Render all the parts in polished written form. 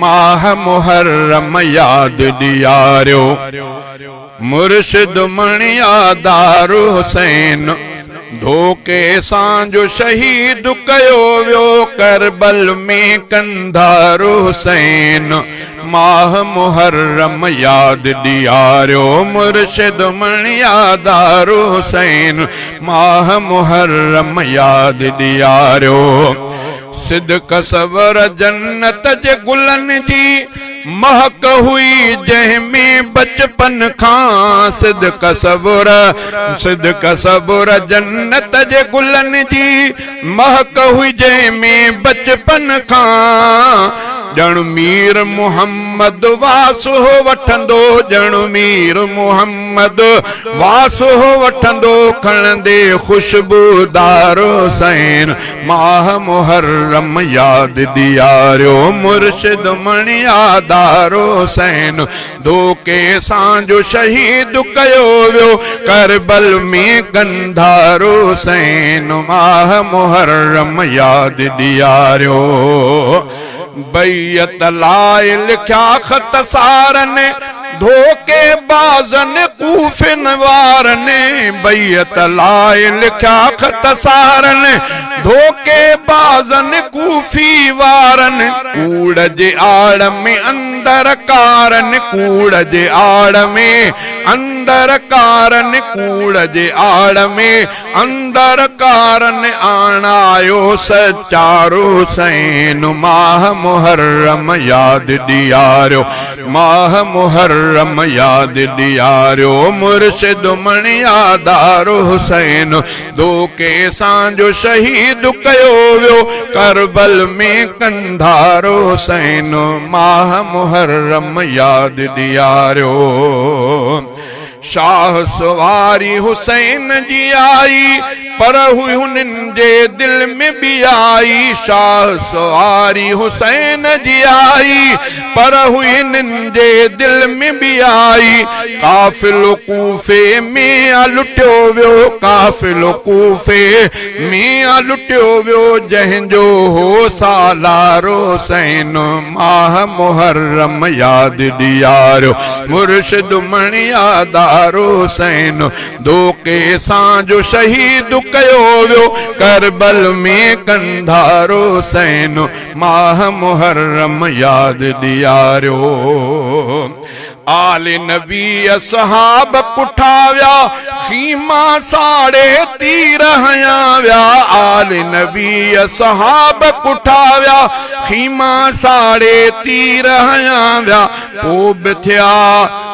माह मुहर्रम याद दियारो मुर्शिद मणिया दारू हुसैन धोखे सां जो शहीद कयो वियो करबल में कंधारो हुसैन माह मुहर्रम याद दियारो मुर्शिद मणिया दारू हुसैन माह मुहर्रम याद दियारो सिद्क सबर जन्नत जे गुलन जी महक हुई जंहिंमें बचपन खां सिद्क सबर जन्नत जे गुलन जी महक हुई जंहिंमें बचपन खां जण मीर मुहम्मद वासो वठंदो जण मीर मुहम्मद वासो वठंदो खणंदे खुशबूदार हुसैन माह मुहर्रम याद दियारो मुर्शिद मणिया दारो हुसैन धोखे सां जो शहीद कयो वियो करबल में कंधारो हुसैन माह मुहर्रम याद दियारो बैयत लाए लिखा खत सारन धोखे बाजन कूफिन वारन बैयत लाए लिखा खत सारन धोखे बाजन कूफी वारन कूड़ जे आड़ में अंदर कारन कूड़ जे आड़ में अंदर कारन कूड़ जे आड़ में अंदर कारन आणायो सचारो हुसैन माह मुहर्रम याद दियारो माह मुहर्रम याद दियारो मुर्शिद मणिया दारो हुसैन धोखे सां जो शहीद कयो वियो करबल में कंधारो हुसैन माह मुहर्रम याद दियारो शाह सवारी हुसैन जी आई पर हुई हुनन जे दिल में भी आई शाह सवारी हुसैन जी आई पर हुई हुनन जे दिल में भी आई काफिलो कूफे में लुटियो वियो काफिलो कूफे में लुटियो वियो जंहिंजो हो सालारो हुसैन माह मुहर्रम याद दियारो मुर्शिद मणिया दारो हुसैन धोखे सां जो शहीद कयो वियो करबल में कंधारो हुसैन माह मुहर्रम याद दियारो आले नबी असहाब कुठाव्या खीमा साड़े तीर हया व्या आले नबी असहाब कुठाव्या खीमा साड़े तीर हया व्या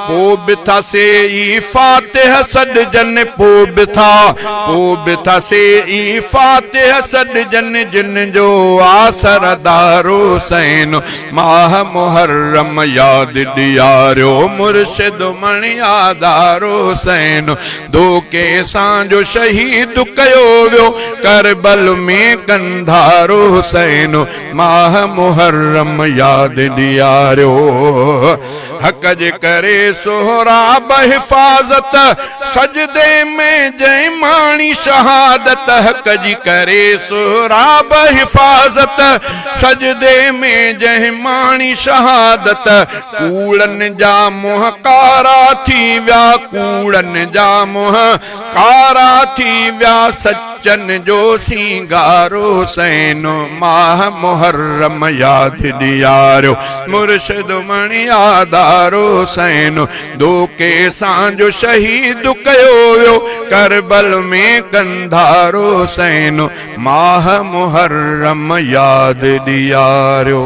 पो बिथा से ई फातिह सॾजन पो बिथा से ई फातिह सॾजन जिन जो आसरदारो हुसैन माह मुहर्रम याद दियारो मुर्शिद मणिया दारो हुसैन धोखे सां जो शहीद कयो वियो करबल में कंधारो हुसैन माह मुहर्रम याद दियारो हक जे करे सोहराब हिफाजत सजदे में जय माणी शहादत हक जी करे सोहराब हिफाजत सजदे में जय माणी शहादत कूड़न जा मुँह कारा थी व्या कूड़न जा मुँह कारा थी व्या सच्चन जो सिंगारो हुसैन माह मुहर्रम याद दियारो मुर्शिद मणिया दारो हुसैन धोखे सां जो शहीद कयो वियो करबल में कंधारो हुसैन माह मुहर्रम याद दियारो।